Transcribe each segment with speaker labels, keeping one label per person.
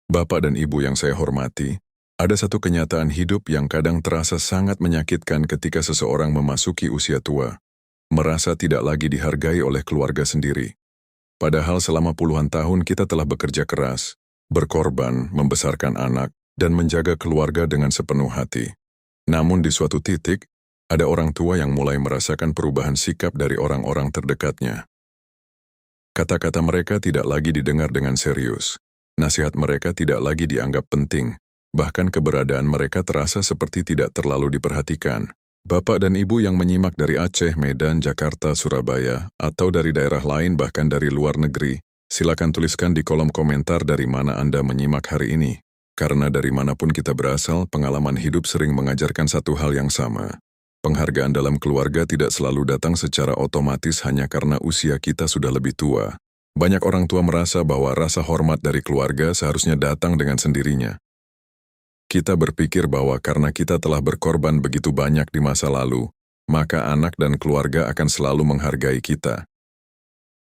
Speaker 1: Bapak dan Ibu yang saya hormati, ada satu kenyataan hidup yang kadang terasa sangat menyakitkan ketika seseorang memasuki usia tua, merasa tidak lagi dihargai oleh keluarga sendiri. Padahal selama puluhan tahun kita telah bekerja keras, berkorban, membesarkan anak, dan menjaga keluarga dengan sepenuh hati. Namun di suatu titik, ada orang tua yang mulai merasakan perubahan sikap dari orang-orang terdekatnya. Kata-kata mereka tidak lagi didengar dengan serius. Nasihat mereka tidak lagi dianggap penting, bahkan keberadaan mereka terasa seperti tidak terlalu diperhatikan. Bapak dan Ibu yang menyimak dari Aceh, Medan, Jakarta, Surabaya, atau dari daerah lain bahkan dari luar negeri, silakan tuliskan di kolom komentar dari mana Anda menyimak hari ini. Karena dari manapun kita berasal, pengalaman hidup sering mengajarkan satu hal yang sama. Penghargaan dalam keluarga tidak selalu datang secara otomatis hanya karena usia kita sudah lebih tua. Banyak orang tua merasa bahwa rasa hormat dari keluarga seharusnya datang dengan sendirinya. Kita berpikir bahwa karena kita telah berkorban begitu banyak di masa lalu, maka anak dan keluarga akan selalu menghargai kita.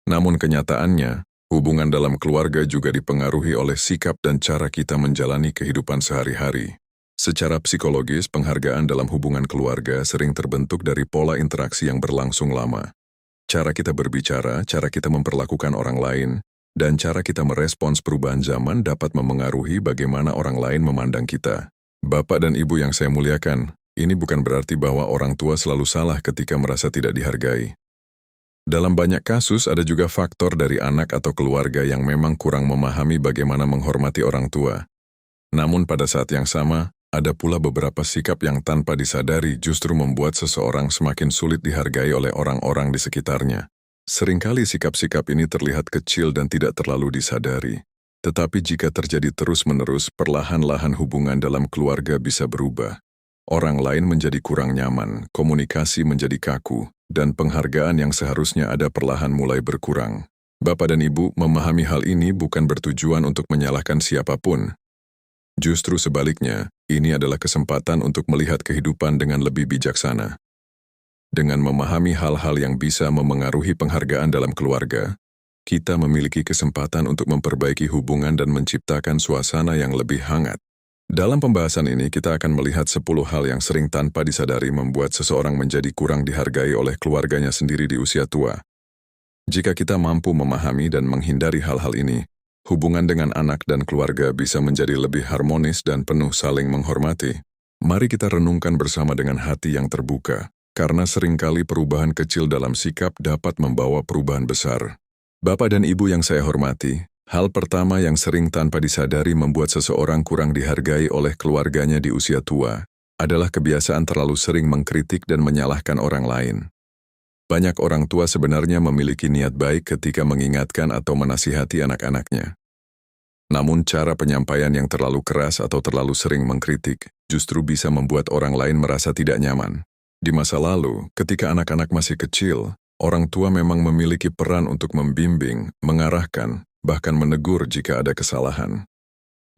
Speaker 1: Namun kenyataannya, hubungan dalam keluarga juga dipengaruhi oleh sikap dan cara kita menjalani kehidupan sehari-hari. Secara psikologis, penghargaan dalam hubungan keluarga sering terbentuk dari pola interaksi yang berlangsung lama. Cara kita berbicara, cara kita memperlakukan orang lain, dan cara kita merespons perubahan zaman dapat memengaruhi bagaimana orang lain memandang kita. Bapak dan Ibu yang saya muliakan, ini bukan berarti bahwa orang tua selalu salah ketika merasa tidak dihargai. Dalam banyak kasus ada juga faktor dari anak atau keluarga yang memang kurang memahami bagaimana menghormati orang tua. Namun pada saat yang sama, ada pula beberapa sikap yang tanpa disadari justru membuat seseorang semakin sulit dihargai oleh orang-orang di sekitarnya. Seringkali sikap-sikap ini terlihat kecil dan tidak terlalu disadari. Tetapi jika terjadi terus-menerus, perlahan-lahan hubungan dalam keluarga bisa berubah. Orang lain menjadi kurang nyaman, komunikasi menjadi kaku, dan penghargaan yang seharusnya ada perlahan mulai berkurang. Bapak dan Ibu memahami hal ini bukan bertujuan untuk menyalahkan siapapun. Justru sebaliknya, ini adalah kesempatan untuk melihat kehidupan dengan lebih bijaksana. Dengan memahami hal-hal yang bisa memengaruhi penghargaan dalam keluarga, kita memiliki kesempatan untuk memperbaiki hubungan dan menciptakan suasana yang lebih hangat. Dalam pembahasan ini, kita akan melihat 10 hal yang sering tanpa disadari membuat seseorang menjadi kurang dihargai oleh keluarganya sendiri di usia tua. Jika kita mampu memahami dan menghindari hal-hal ini, hubungan dengan anak dan keluarga bisa menjadi lebih harmonis dan penuh saling menghormati. Mari kita renungkan bersama dengan hati yang terbuka, karena seringkali perubahan kecil dalam sikap dapat membawa perubahan besar. Bapak dan Ibu yang saya hormati, hal pertama yang sering tanpa disadari membuat seseorang kurang dihargai oleh keluarganya di usia tua adalah kebiasaan terlalu sering mengkritik dan menyalahkan orang lain. Banyak orang tua sebenarnya memiliki niat baik ketika mengingatkan atau menasihati anak-anaknya. Namun cara penyampaian yang terlalu keras atau terlalu sering mengkritik justru bisa membuat orang lain merasa tidak nyaman. Di masa lalu, ketika anak-anak masih kecil, orang tua memang memiliki peran untuk membimbing, mengarahkan, bahkan menegur jika ada kesalahan.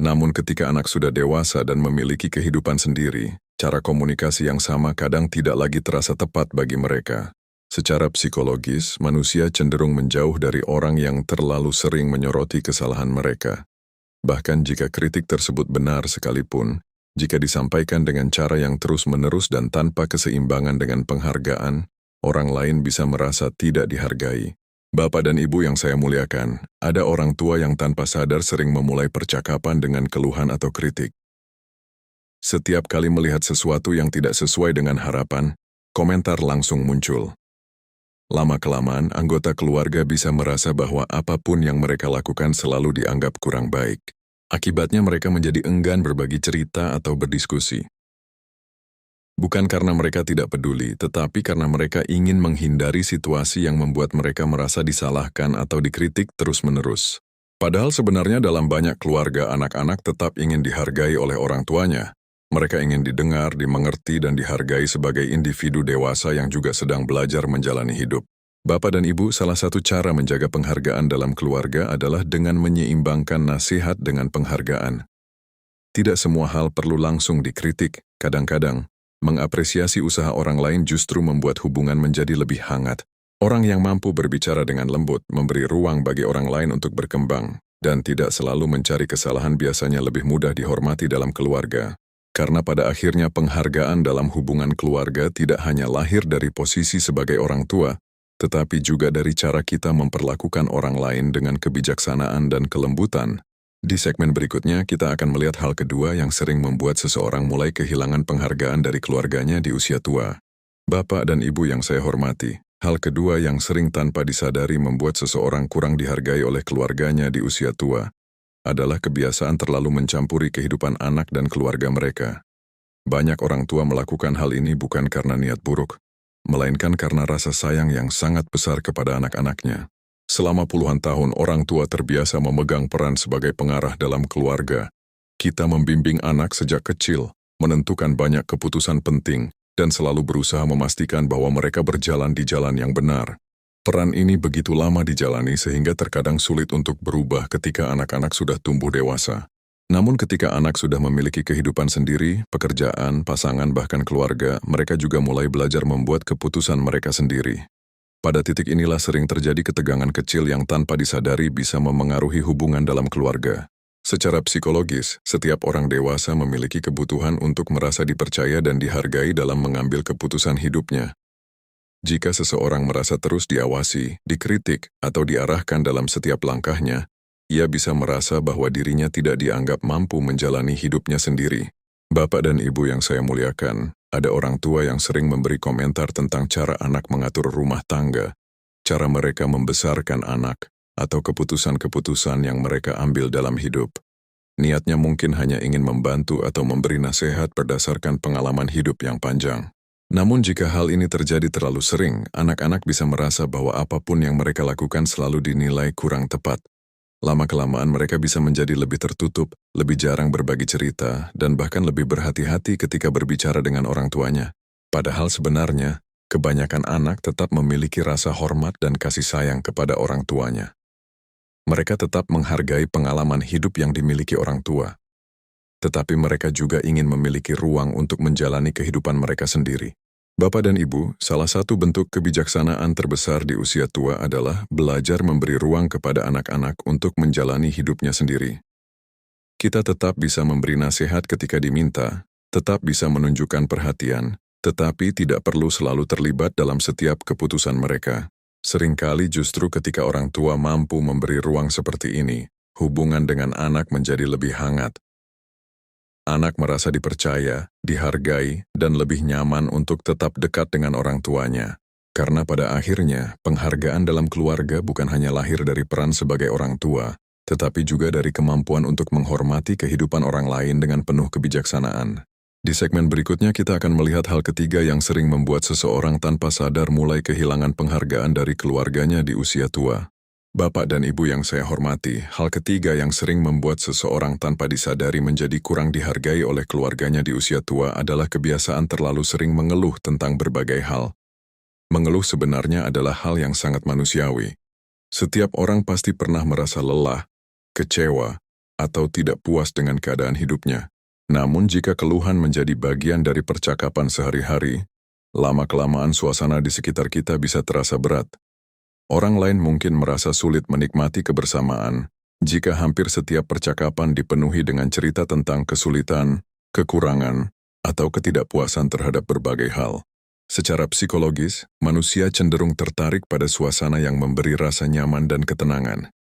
Speaker 1: Namun ketika anak sudah dewasa dan memiliki kehidupan sendiri, cara komunikasi yang sama kadang tidak lagi terasa tepat bagi mereka. Secara psikologis, manusia cenderung menjauh dari orang yang terlalu sering menyoroti kesalahan mereka. Bahkan jika kritik tersebut benar sekalipun, jika disampaikan dengan cara yang terus-menerus dan tanpa keseimbangan dengan penghargaan, orang lain bisa merasa tidak dihargai. Bapak dan Ibu yang saya muliakan, ada orang tua yang tanpa sadar sering memulai percakapan dengan keluhan atau kritik. Setiap kali melihat sesuatu yang tidak sesuai dengan harapan, komentar langsung muncul. Lama-kelamaan, anggota keluarga bisa merasa bahwa apapun yang mereka lakukan selalu dianggap kurang baik. Akibatnya mereka menjadi enggan berbagi cerita atau berdiskusi. Bukan karena mereka tidak peduli, tetapi karena mereka ingin menghindari situasi yang membuat mereka merasa disalahkan atau dikritik terus-menerus. Padahal sebenarnya dalam banyak keluarga, anak-anak tetap ingin dihargai oleh orang tuanya. Mereka ingin didengar, dimengerti, dan dihargai sebagai individu dewasa yang juga sedang belajar menjalani hidup. Bapak dan Ibu, salah satu cara menjaga penghargaan dalam keluarga adalah dengan menyeimbangkan nasihat dengan penghargaan. Tidak semua hal perlu langsung dikritik. Kadang-kadang, mengapresiasi usaha orang lain justru membuat hubungan menjadi lebih hangat. Orang yang mampu berbicara dengan lembut, memberi ruang bagi orang lain untuk berkembang, dan tidak selalu mencari kesalahan biasanya lebih mudah dihormati dalam keluarga. Karena pada akhirnya penghargaan dalam hubungan keluarga tidak hanya lahir dari posisi sebagai orang tua, tetapi juga dari cara kita memperlakukan orang lain dengan kebijaksanaan dan kelembutan. Di segmen berikutnya, kita akan melihat hal kedua yang sering membuat seseorang mulai kehilangan penghargaan dari keluarganya di usia tua. Bapak dan Ibu yang saya hormati, hal kedua yang sering tanpa disadari membuat seseorang kurang dihargai oleh keluarganya di usia tua adalah kebiasaan terlalu mencampuri kehidupan anak dan keluarga mereka. Banyak orang tua melakukan hal ini bukan karena niat buruk, melainkan karena rasa sayang yang sangat besar kepada anak-anaknya. Selama puluhan tahun, orang tua terbiasa memegang peran sebagai pengarah dalam keluarga. Kita membimbing anak sejak kecil, menentukan banyak keputusan penting, dan selalu berusaha memastikan bahwa mereka berjalan di jalan yang benar. Peran ini begitu lama dijalani sehingga terkadang sulit untuk berubah ketika anak-anak sudah tumbuh dewasa. Namun ketika anak sudah memiliki kehidupan sendiri, pekerjaan, pasangan, bahkan keluarga, mereka juga mulai belajar membuat keputusan mereka sendiri. Pada titik inilah sering terjadi ketegangan kecil yang tanpa disadari bisa memengaruhi hubungan dalam keluarga. Secara psikologis, setiap orang dewasa memiliki kebutuhan untuk merasa dipercaya dan dihargai dalam mengambil keputusan hidupnya. Jika seseorang merasa terus diawasi, dikritik, atau diarahkan dalam setiap langkahnya, ia bisa merasa bahwa dirinya tidak dianggap mampu menjalani hidupnya sendiri. Bapak dan Ibu yang saya muliakan, ada orang tua yang sering memberi komentar tentang cara anak mengatur rumah tangga, cara mereka membesarkan anak, atau keputusan-keputusan yang mereka ambil dalam hidup. Niatnya mungkin hanya ingin membantu atau memberi nasihat berdasarkan pengalaman hidup yang panjang. Namun jika hal ini terjadi terlalu sering, anak-anak bisa merasa bahwa apapun yang mereka lakukan selalu dinilai kurang tepat. Lama-kelamaan mereka bisa menjadi lebih tertutup, lebih jarang berbagi cerita, dan bahkan lebih berhati-hati ketika berbicara dengan orang tuanya. Padahal sebenarnya, kebanyakan anak tetap memiliki rasa hormat dan kasih sayang kepada orang tuanya. Mereka tetap menghargai pengalaman hidup yang dimiliki orang tua. Tetapi mereka juga ingin memiliki ruang untuk menjalani kehidupan mereka sendiri. Bapak dan Ibu, salah satu bentuk kebijaksanaan terbesar di usia tua adalah belajar memberi ruang kepada anak-anak untuk menjalani hidupnya sendiri. Kita tetap bisa memberi nasihat ketika diminta, tetap bisa menunjukkan perhatian, tetapi tidak perlu selalu terlibat dalam setiap keputusan mereka. Seringkali justru ketika orang tua mampu memberi ruang seperti ini, hubungan dengan anak menjadi lebih hangat. Anak merasa dipercaya, dihargai, dan lebih nyaman untuk tetap dekat dengan orang tuanya. Karena pada akhirnya, penghargaan dalam keluarga bukan hanya lahir dari peran sebagai orang tua, tetapi juga dari kemampuan untuk menghormati kehidupan orang lain dengan penuh kebijaksanaan. Di segmen berikutnya kita akan melihat hal ketiga yang sering membuat seseorang tanpa sadar mulai kehilangan penghargaan dari keluarganya di usia tua. Bapak dan Ibu yang saya hormati, hal ketiga yang sering membuat seseorang tanpa disadari menjadi kurang dihargai oleh keluarganya di usia tua adalah kebiasaan terlalu sering mengeluh tentang berbagai hal. Mengeluh sebenarnya adalah hal yang sangat manusiawi. Setiap orang pasti pernah merasa lelah, kecewa, atau tidak puas dengan keadaan hidupnya. Namun jika keluhan menjadi bagian dari percakapan sehari-hari, lama-kelamaan suasana di sekitar kita bisa terasa berat. Orang lain mungkin merasa sulit menikmati kebersamaan jika hampir setiap percakapan dipenuhi dengan cerita tentang kesulitan, kekurangan, atau ketidakpuasan terhadap berbagai hal. Secara psikologis, manusia cenderung tertarik pada suasana yang memberi rasa nyaman dan ketenangan.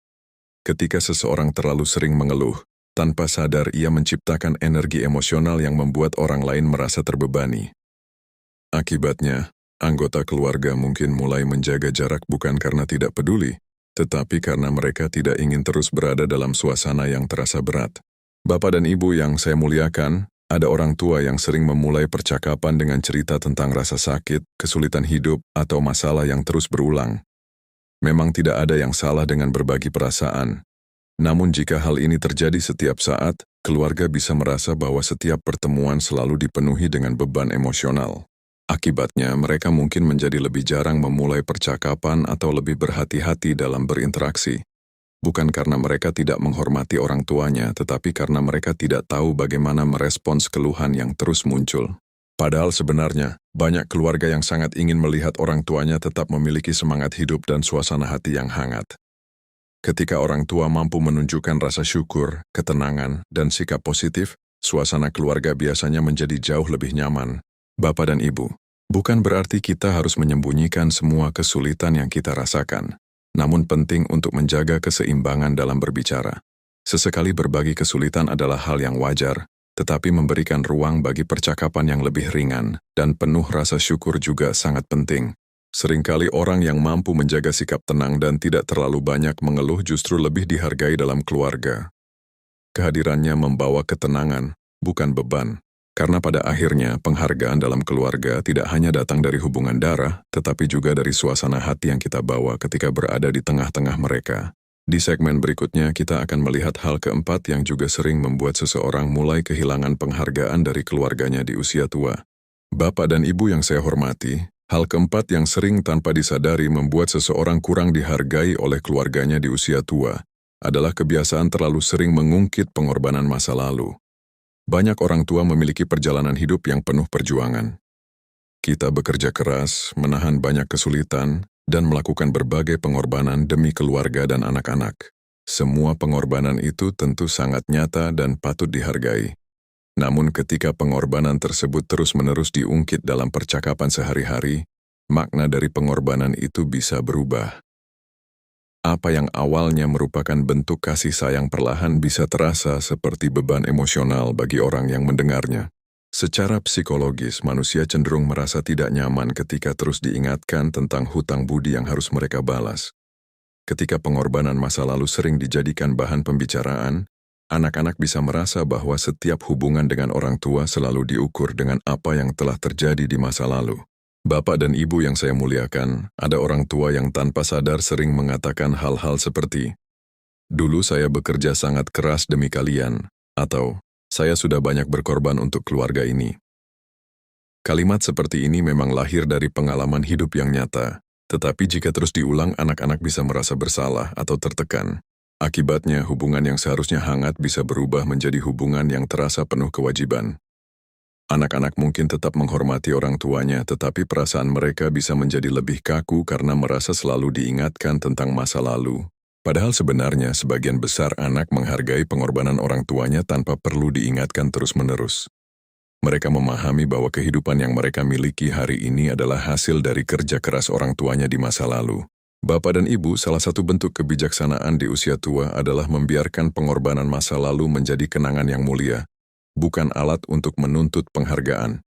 Speaker 1: Ketika seseorang terlalu sering mengeluh, tanpa sadar ia menciptakan energi emosional yang membuat orang lain merasa terbebani. Akibatnya, anggota keluarga mungkin mulai menjaga jarak bukan karena tidak peduli, tetapi karena mereka tidak ingin terus berada dalam suasana yang terasa berat. Bapak dan Ibu yang saya muliakan, ada orang tua yang sering memulai percakapan dengan cerita tentang rasa sakit, kesulitan hidup, atau masalah yang terus berulang. Memang tidak ada yang salah dengan berbagi perasaan. Namun jika hal ini terjadi setiap saat, keluarga bisa merasa bahwa setiap pertemuan selalu dipenuhi dengan beban emosional. Akibatnya, mereka mungkin menjadi lebih jarang memulai percakapan atau lebih berhati-hati dalam berinteraksi. Bukan karena mereka tidak menghormati orang tuanya, tetapi karena mereka tidak tahu bagaimana merespons keluhan yang terus muncul. Padahal sebenarnya, banyak keluarga yang sangat ingin melihat orang tuanya tetap memiliki semangat hidup dan suasana hati yang hangat. Ketika orang tua mampu menunjukkan rasa syukur, ketenangan, dan sikap positif, suasana keluarga biasanya menjadi jauh lebih nyaman. Bapak dan Ibu, bukan berarti kita harus menyembunyikan semua kesulitan yang kita rasakan, namun penting untuk menjaga keseimbangan dalam berbicara. Sesekali berbagi kesulitan adalah hal yang wajar, tetapi memberikan ruang bagi percakapan yang lebih ringan dan penuh rasa syukur juga sangat penting. Seringkali orang yang mampu menjaga sikap tenang dan tidak terlalu banyak mengeluh justru lebih dihargai dalam keluarga. Kehadirannya membawa ketenangan, bukan beban. Karena pada akhirnya penghargaan dalam keluarga tidak hanya datang dari hubungan darah, tetapi juga dari suasana hati yang kita bawa ketika berada di tengah-tengah mereka. Di segmen berikutnya kita akan melihat hal keempat yang juga sering membuat seseorang mulai kehilangan penghargaan dari keluarganya di usia tua. Bapak dan Ibu yang saya hormati, hal keempat yang sering tanpa disadari membuat seseorang kurang dihargai oleh keluarganya di usia tua adalah kebiasaan terlalu sering mengungkit pengorbanan masa lalu. Banyak orang tua memiliki perjalanan hidup yang penuh perjuangan. Kita bekerja keras, menahan banyak kesulitan, dan melakukan berbagai pengorbanan demi keluarga dan anak-anak. Semua pengorbanan itu tentu sangat nyata dan patut dihargai. Namun ketika pengorbanan tersebut terus-menerus diungkit dalam percakapan sehari-hari, makna dari pengorbanan itu bisa berubah. Apa yang awalnya merupakan bentuk kasih sayang perlahan bisa terasa seperti beban emosional bagi orang yang mendengarnya. Secara psikologis, manusia cenderung merasa tidak nyaman ketika terus diingatkan tentang hutang budi yang harus mereka balas. Ketika pengorbanan masa lalu sering dijadikan bahan pembicaraan, anak-anak bisa merasa bahwa setiap hubungan dengan orang tua selalu diukur dengan apa yang telah terjadi di masa lalu. Bapak dan Ibu yang saya muliakan, ada orang tua yang tanpa sadar sering mengatakan hal-hal seperti, "Dulu saya bekerja sangat keras demi kalian," atau "Saya sudah banyak berkorban untuk keluarga ini." Kalimat seperti ini memang lahir dari pengalaman hidup yang nyata, tetapi jika terus diulang anak-anak bisa merasa bersalah atau tertekan. Akibatnya hubungan yang seharusnya hangat bisa berubah menjadi hubungan yang terasa penuh kewajiban. Anak-anak mungkin tetap menghormati orang tuanya, tetapi perasaan mereka bisa menjadi lebih kaku karena merasa selalu diingatkan tentang masa lalu. Padahal sebenarnya sebagian besar anak menghargai pengorbanan orang tuanya tanpa perlu diingatkan terus-menerus. Mereka memahami bahwa kehidupan yang mereka miliki hari ini adalah hasil dari kerja keras orang tuanya di masa lalu. Bapak dan Ibu, salah satu bentuk kebijaksanaan di usia tua adalah membiarkan pengorbanan masa lalu menjadi kenangan yang mulia, bukan alat untuk menuntut penghargaan.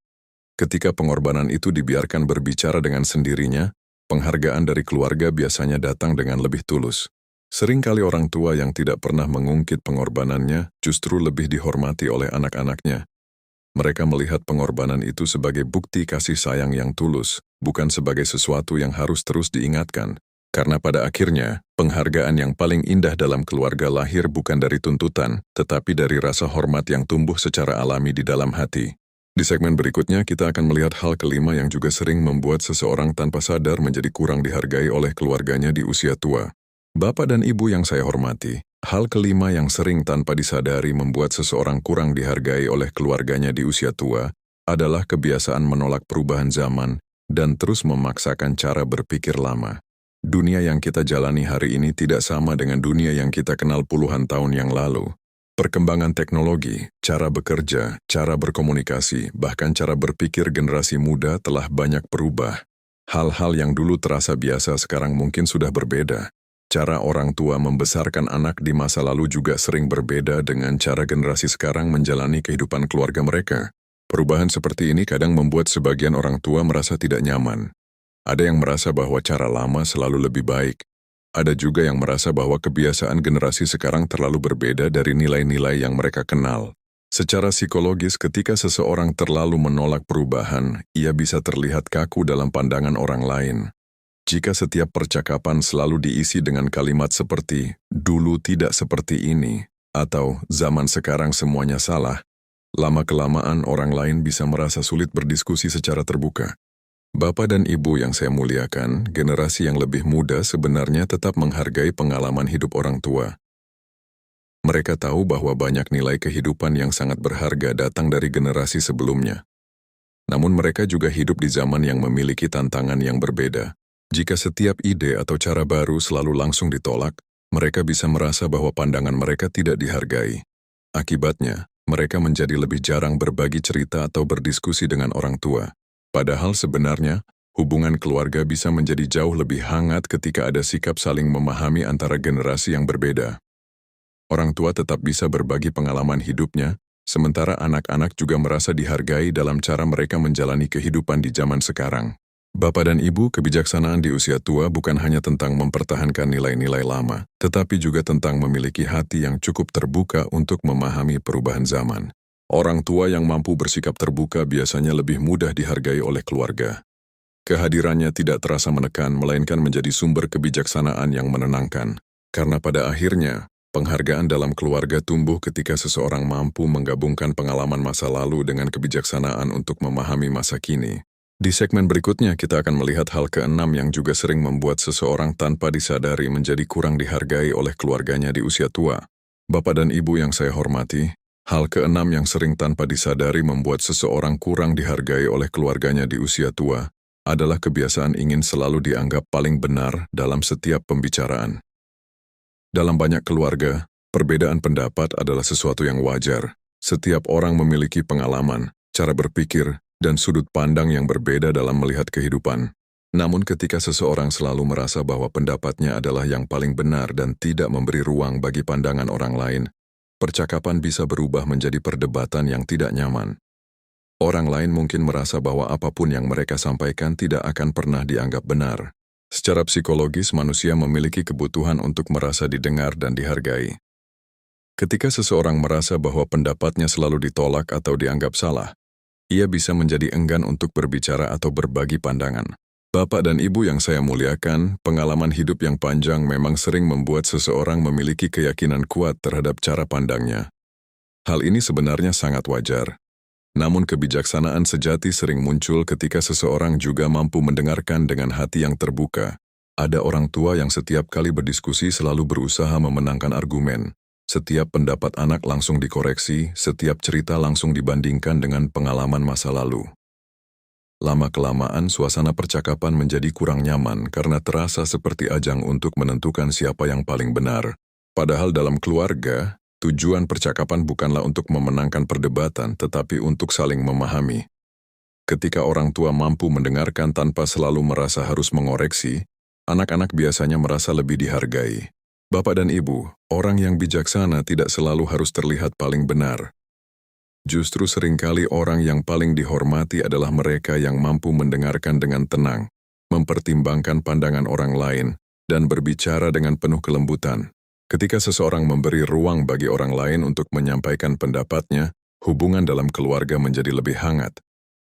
Speaker 1: Ketika pengorbanan itu dibiarkan berbicara dengan sendirinya, penghargaan dari keluarga biasanya datang dengan lebih tulus. Seringkali orang tua yang tidak pernah mengungkit pengorbanannya justru lebih dihormati oleh anak-anaknya. Mereka melihat pengorbanan itu sebagai bukti kasih sayang yang tulus, bukan sebagai sesuatu yang harus terus diingatkan. Karena pada akhirnya, penghargaan yang paling indah dalam keluarga lahir bukan dari tuntutan, tetapi dari rasa hormat yang tumbuh secara alami di dalam hati. Di segmen berikutnya, kita akan melihat hal kelima yang juga sering membuat seseorang tanpa sadar menjadi kurang dihargai oleh keluarganya di usia tua. Bapak dan Ibu yang saya hormati, hal kelima yang sering tanpa disadari membuat seseorang kurang dihargai oleh keluarganya di usia tua adalah kebiasaan menolak perubahan zaman dan terus memaksakan cara berpikir lama. Dunia yang kita jalani hari ini tidak sama dengan dunia yang kita kenal puluhan tahun yang lalu. Perkembangan teknologi, cara bekerja, cara berkomunikasi, bahkan cara berpikir generasi muda telah banyak berubah. Hal-hal yang dulu terasa biasa sekarang mungkin sudah berbeda. Cara orang tua membesarkan anak di masa lalu juga sering berbeda dengan cara generasi sekarang menjalani kehidupan keluarga mereka. Perubahan seperti ini kadang membuat sebagian orang tua merasa tidak nyaman. Ada yang merasa bahwa cara lama selalu lebih baik. Ada juga yang merasa bahwa kebiasaan generasi sekarang terlalu berbeda dari nilai-nilai yang mereka kenal. Secara psikologis, ketika seseorang terlalu menolak perubahan, ia bisa terlihat kaku dalam pandangan orang lain. Jika setiap percakapan selalu diisi dengan kalimat seperti, "Dulu tidak seperti ini," atau "Zaman sekarang semuanya salah," lama-kelamaan orang lain bisa merasa sulit berdiskusi secara terbuka. Bapak dan Ibu yang saya muliakan, generasi yang lebih muda sebenarnya tetap menghargai pengalaman hidup orang tua. Mereka tahu bahwa banyak nilai kehidupan yang sangat berharga datang dari generasi sebelumnya. Namun mereka juga hidup di zaman yang memiliki tantangan yang berbeda. Jika setiap ide atau cara baru selalu langsung ditolak, Mereka bisa merasa bahwa pandangan mereka tidak dihargai. Akibatnya, mereka menjadi lebih jarang berbagi cerita atau berdiskusi dengan orang tua. Padahal sebenarnya, hubungan keluarga bisa menjadi jauh lebih hangat ketika ada sikap saling memahami antara generasi yang berbeda. Orang tua tetap bisa berbagi pengalaman hidupnya, sementara anak-anak juga merasa dihargai dalam cara mereka menjalani kehidupan di zaman sekarang. Bapak dan Ibu, kebijaksanaan di usia tua bukan hanya tentang mempertahankan nilai-nilai lama, tetapi juga tentang memiliki hati yang cukup terbuka untuk memahami perubahan zaman. Orang tua yang mampu bersikap terbuka biasanya lebih mudah dihargai oleh keluarga. Kehadirannya tidak terasa menekan, melainkan menjadi sumber kebijaksanaan yang menenangkan. Karena pada akhirnya, penghargaan dalam keluarga tumbuh ketika seseorang mampu menggabungkan pengalaman masa lalu dengan kebijaksanaan untuk memahami masa kini. Di segmen berikutnya, kita akan melihat hal keenam yang juga sering membuat seseorang tanpa disadari menjadi kurang dihargai oleh keluarganya di usia tua. Bapak dan Ibu yang saya hormati, hal keenam yang sering tanpa disadari membuat seseorang kurang dihargai oleh keluarganya di usia tua adalah kebiasaan ingin selalu dianggap paling benar dalam setiap pembicaraan. Dalam banyak keluarga, perbedaan pendapat adalah sesuatu yang wajar. Setiap orang memiliki pengalaman, cara berpikir, dan sudut pandang yang berbeda dalam melihat kehidupan. Namun ketika seseorang selalu merasa bahwa pendapatnya adalah yang paling benar dan tidak memberi ruang bagi pandangan orang lain, percakapan bisa berubah menjadi perdebatan yang tidak nyaman. Orang lain mungkin merasa bahwa apapun yang mereka sampaikan tidak akan pernah dianggap benar. Secara psikologis, manusia memiliki kebutuhan untuk merasa didengar dan dihargai. Ketika seseorang merasa bahwa pendapatnya selalu ditolak atau dianggap salah, ia bisa menjadi enggan untuk berbicara atau berbagi pandangan. Bapak dan Ibu yang saya muliakan, pengalaman hidup yang panjang memang sering membuat seseorang memiliki keyakinan kuat terhadap cara pandangnya. Hal ini sebenarnya sangat wajar. Namun kebijaksanaan sejati sering muncul ketika seseorang juga mampu mendengarkan dengan hati yang terbuka. Ada orang tua yang setiap kali berdiskusi selalu berusaha memenangkan argumen. Setiap pendapat anak langsung dikoreksi, setiap cerita langsung dibandingkan dengan pengalaman masa lalu. Lama-kelamaan suasana percakapan menjadi kurang nyaman karena terasa seperti ajang untuk menentukan siapa yang paling benar. Padahal dalam keluarga, tujuan percakapan bukanlah untuk memenangkan perdebatan, tetapi untuk saling memahami. Ketika orang tua mampu mendengarkan tanpa selalu merasa harus mengoreksi, anak-anak biasanya merasa lebih dihargai. Bapak dan Ibu, orang yang bijaksana tidak selalu harus terlihat paling benar. Justru seringkali orang yang paling dihormati adalah mereka yang mampu mendengarkan dengan tenang, mempertimbangkan pandangan orang lain, dan berbicara dengan penuh kelembutan. Ketika seseorang memberi ruang bagi orang lain untuk menyampaikan pendapatnya, hubungan dalam keluarga menjadi lebih hangat.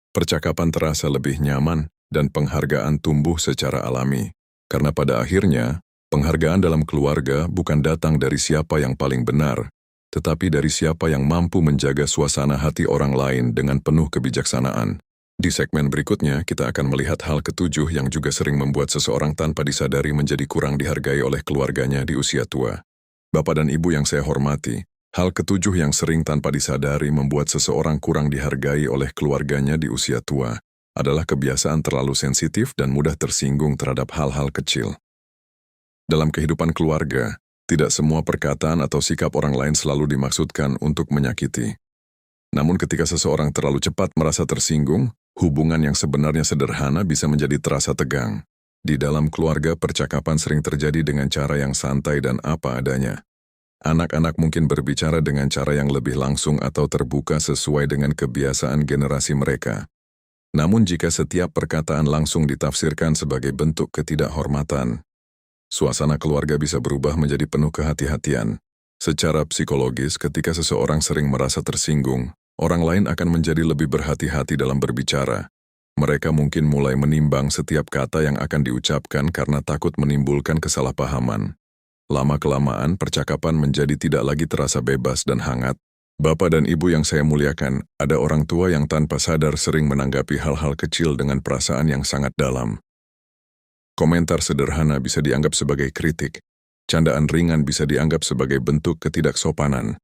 Speaker 1: Percakapan terasa lebih nyaman, dan penghargaan tumbuh secara alami. Karena pada akhirnya, penghargaan dalam keluarga bukan datang dari siapa yang paling benar, tetapi dari siapa yang mampu menjaga suasana hati orang lain dengan penuh kebijaksanaan. Di segmen berikutnya, kita akan melihat hal ketujuh yang juga sering membuat seseorang tanpa disadari menjadi kurang dihargai oleh keluarganya di usia tua. Bapak dan Ibu yang saya hormati, hal ketujuh yang sering tanpa disadari membuat seseorang kurang dihargai oleh keluarganya di usia tua adalah kebiasaan terlalu sensitif dan mudah tersinggung terhadap hal-hal kecil. Dalam kehidupan keluarga, tidak semua perkataan atau sikap orang lain selalu dimaksudkan untuk menyakiti. Namun ketika seseorang terlalu cepat merasa tersinggung, hubungan yang sebenarnya sederhana bisa menjadi terasa tegang. Di dalam keluarga, percakapan sering terjadi dengan cara yang santai dan apa adanya. Anak-anak mungkin berbicara dengan cara yang lebih langsung atau terbuka sesuai dengan kebiasaan generasi mereka. Namun jika setiap perkataan langsung ditafsirkan sebagai bentuk ketidakhormatan, suasana keluarga bisa berubah menjadi penuh kehati-hatian. Secara psikologis, ketika seseorang sering merasa tersinggung, orang lain akan menjadi lebih berhati-hati dalam berbicara. Mereka mungkin mulai menimbang setiap kata yang akan diucapkan karena takut menimbulkan kesalahpahaman. Lama-kelamaan, percakapan menjadi tidak lagi terasa bebas dan hangat. Bapak dan Ibu yang saya muliakan, ada orang tua yang tanpa sadar sering menanggapi hal-hal kecil dengan perasaan yang sangat dalam. Komentar sederhana bisa dianggap sebagai kritik. Candaan ringan bisa dianggap sebagai bentuk ketidaksopanan.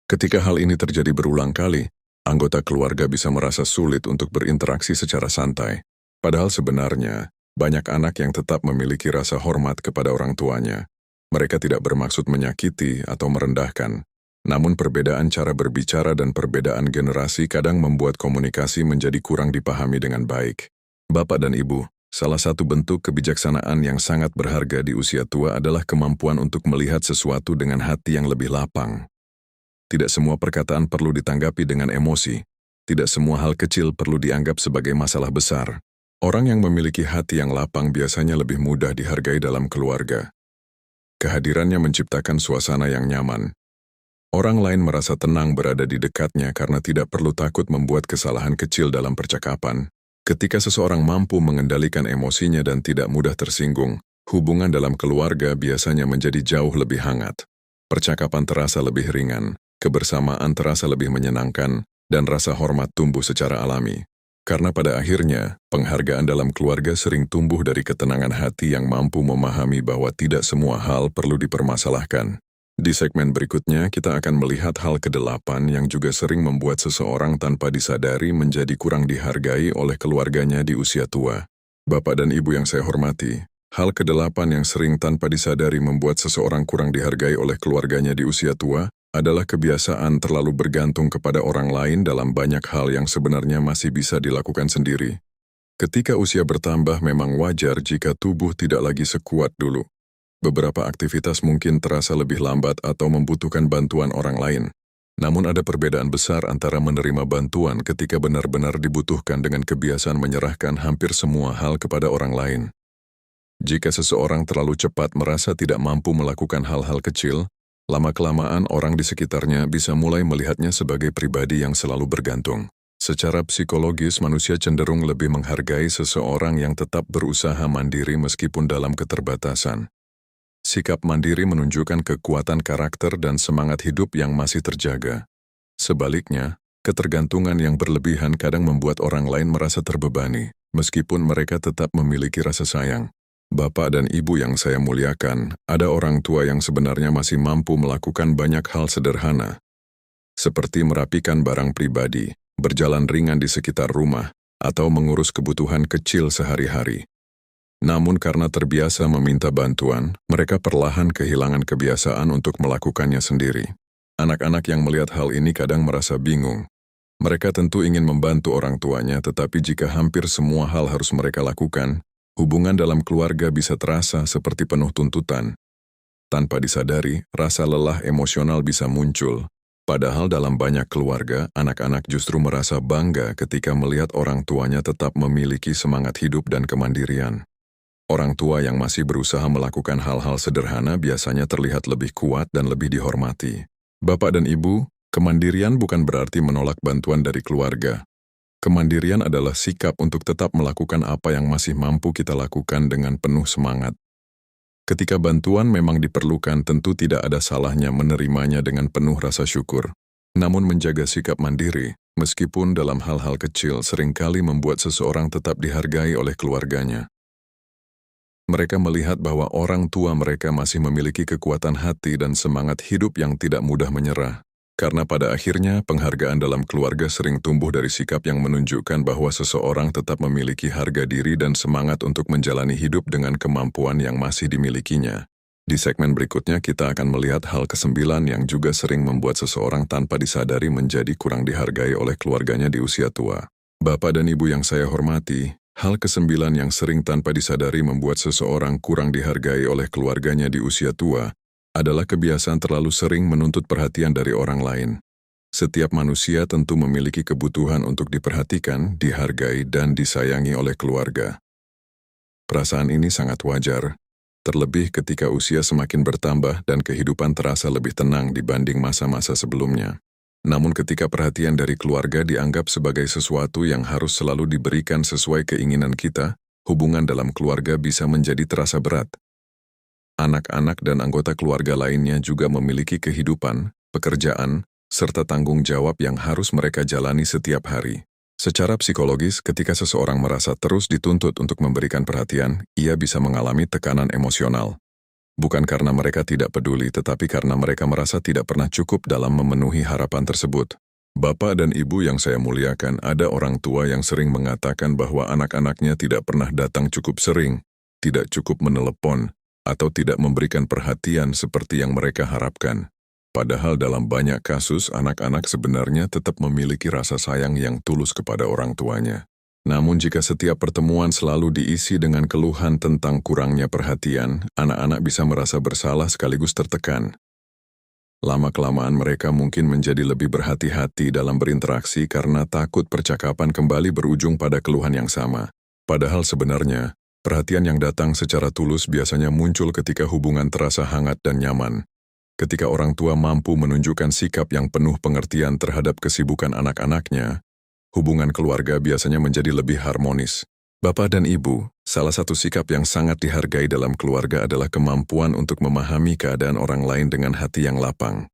Speaker 1: Ketika hal ini terjadi berulang kali, anggota keluarga bisa merasa sulit untuk berinteraksi secara santai. Padahal sebenarnya, banyak anak yang tetap memiliki rasa hormat kepada orang tuanya. Mereka tidak bermaksud menyakiti atau merendahkan. Namun perbedaan cara berbicara dan perbedaan generasi kadang membuat komunikasi menjadi kurang dipahami dengan baik. Bapak dan Ibu, salah satu bentuk kebijaksanaan yang sangat berharga di usia tua adalah kemampuan untuk melihat sesuatu dengan hati yang lebih lapang. Tidak semua perkataan perlu ditanggapi dengan emosi. Tidak semua hal kecil perlu dianggap sebagai masalah besar. Orang yang memiliki hati yang lapang biasanya lebih mudah dihargai dalam keluarga. Kehadirannya menciptakan suasana yang nyaman. Orang lain merasa tenang berada di dekatnya karena tidak perlu takut membuat kesalahan kecil dalam percakapan. Ketika seseorang mampu mengendalikan emosinya dan tidak mudah tersinggung, hubungan dalam keluarga biasanya menjadi jauh lebih hangat. Percakapan terasa lebih ringan, kebersamaan terasa lebih menyenangkan, dan rasa hormat tumbuh secara alami. Karena pada akhirnya, penghargaan dalam keluarga sering tumbuh dari ketenangan hati yang mampu memahami bahwa tidak semua hal perlu dipermasalahkan. Di segmen berikutnya, kita akan melihat hal ke-8 yang juga sering membuat seseorang tanpa disadari menjadi kurang dihargai oleh keluarganya di usia tua. Bapak dan Ibu yang saya hormati, hal ke-8 yang sering tanpa disadari membuat seseorang kurang dihargai oleh keluarganya di usia tua adalah kebiasaan terlalu bergantung kepada orang lain dalam banyak hal yang sebenarnya masih bisa dilakukan sendiri. Ketika usia bertambah, memang wajar jika tubuh tidak lagi sekuat dulu. Beberapa aktivitas mungkin terasa lebih lambat atau membutuhkan bantuan orang lain. Namun ada perbedaan besar antara menerima bantuan ketika benar-benar dibutuhkan dengan kebiasaan menyerahkan hampir semua hal kepada orang lain. Jika seseorang terlalu cepat merasa tidak mampu melakukan hal-hal kecil, lama-kelamaan orang di sekitarnya bisa mulai melihatnya sebagai pribadi yang selalu bergantung. Secara psikologis, manusia cenderung lebih menghargai seseorang yang tetap berusaha mandiri meskipun dalam keterbatasan. Sikap mandiri menunjukkan kekuatan karakter dan semangat hidup yang masih terjaga. Sebaliknya, ketergantungan yang berlebihan kadang membuat orang lain merasa terbebani, meskipun mereka tetap memiliki rasa sayang. Bapak dan Ibu yang saya muliakan, ada orang tua yang sebenarnya masih mampu melakukan banyak hal sederhana, seperti merapikan barang pribadi, berjalan ringan di sekitar rumah, atau mengurus kebutuhan kecil sehari-hari. Namun karena terbiasa meminta bantuan, mereka perlahan kehilangan kebiasaan untuk melakukannya sendiri. Anak-anak yang melihat hal ini kadang merasa bingung. Mereka tentu ingin membantu orang tuanya, tetapi jika hampir semua hal harus mereka lakukan, hubungan dalam keluarga bisa terasa seperti penuh tuntutan. Tanpa disadari, rasa lelah emosional bisa muncul. Padahal dalam banyak keluarga, anak-anak justru merasa bangga ketika melihat orang tuanya tetap memiliki semangat hidup dan kemandirian. Orang tua yang masih berusaha melakukan hal-hal sederhana biasanya terlihat lebih kuat dan lebih dihormati. Bapak dan Ibu, kemandirian bukan berarti menolak bantuan dari keluarga. Kemandirian adalah sikap untuk tetap melakukan apa yang masih mampu kita lakukan dengan penuh semangat. Ketika bantuan memang diperlukan, tentu tidak ada salahnya menerimanya dengan penuh rasa syukur. Namun menjaga sikap mandiri, meskipun dalam hal-hal kecil, seringkali membuat seseorang tetap dihargai oleh keluarganya. Mereka melihat bahwa orang tua mereka masih memiliki kekuatan hati dan semangat hidup yang tidak mudah menyerah. Karena pada akhirnya, penghargaan dalam keluarga sering tumbuh dari sikap yang menunjukkan bahwa seseorang tetap memiliki harga diri dan semangat untuk menjalani hidup dengan kemampuan yang masih dimilikinya. Di segmen berikutnya, kita akan melihat hal ke-9 yang juga sering membuat seseorang tanpa disadari menjadi kurang dihargai oleh keluarganya di usia tua. Bapak dan Ibu yang saya hormati, hal ke-9 yang sering tanpa disadari membuat seseorang kurang dihargai oleh keluarganya di usia tua adalah kebiasaan terlalu sering menuntut perhatian dari orang lain. Setiap manusia tentu memiliki kebutuhan untuk diperhatikan, dihargai, dan disayangi oleh keluarga. Perasaan ini sangat wajar, terlebih ketika usia semakin bertambah dan kehidupan terasa lebih tenang dibanding masa-masa sebelumnya. Namun ketika perhatian dari keluarga dianggap sebagai sesuatu yang harus selalu diberikan sesuai keinginan kita, hubungan dalam keluarga bisa menjadi terasa berat. Anak-anak dan anggota keluarga lainnya juga memiliki kehidupan, pekerjaan, serta tanggung jawab yang harus mereka jalani setiap hari. Secara psikologis, ketika seseorang merasa terus dituntut untuk memberikan perhatian, ia bisa mengalami tekanan emosional. Bukan karena mereka tidak peduli, tetapi karena mereka merasa tidak pernah cukup dalam memenuhi harapan tersebut. Bapak dan Ibu yang saya muliakan, ada orang tua yang sering mengatakan bahwa anak-anaknya tidak pernah datang cukup sering, tidak cukup menelepon, atau tidak memberikan perhatian seperti yang mereka harapkan. Padahal dalam banyak kasus, anak-anak sebenarnya tetap memiliki rasa sayang yang tulus kepada orang tuanya. Namun jika setiap pertemuan selalu diisi dengan keluhan tentang kurangnya perhatian, anak-anak bisa merasa bersalah sekaligus tertekan. Lama-kelamaan mereka mungkin menjadi lebih berhati-hati dalam berinteraksi karena takut percakapan kembali berujung pada keluhan yang sama. Padahal sebenarnya, perhatian yang datang secara tulus biasanya muncul ketika hubungan terasa hangat dan nyaman. Ketika orang tua mampu menunjukkan sikap yang penuh pengertian terhadap kesibukan anak-anaknya, hubungan keluarga biasanya menjadi lebih harmonis. Bapak dan Ibu, salah satu sikap yang sangat dihargai dalam keluarga adalah kemampuan untuk memahami keadaan orang lain dengan hati yang lapang.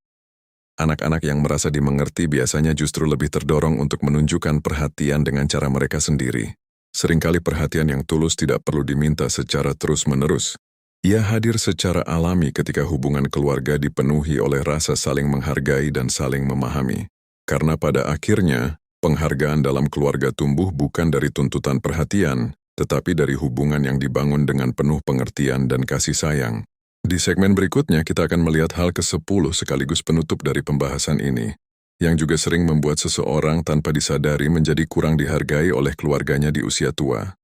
Speaker 1: Anak-anak yang merasa dimengerti biasanya justru lebih terdorong untuk menunjukkan perhatian dengan cara mereka sendiri. Seringkali perhatian yang tulus tidak perlu diminta secara terus-menerus. Ia hadir secara alami ketika hubungan keluarga dipenuhi oleh rasa saling menghargai dan saling memahami. Karena pada akhirnya, penghargaan dalam keluarga tumbuh bukan dari tuntutan perhatian, tetapi dari hubungan yang dibangun dengan penuh pengertian dan kasih sayang. Di segmen berikutnya kita akan melihat hal ke-10 sekaligus penutup dari pembahasan ini, yang juga sering membuat seseorang tanpa disadari menjadi kurang dihargai oleh keluarganya di usia tua.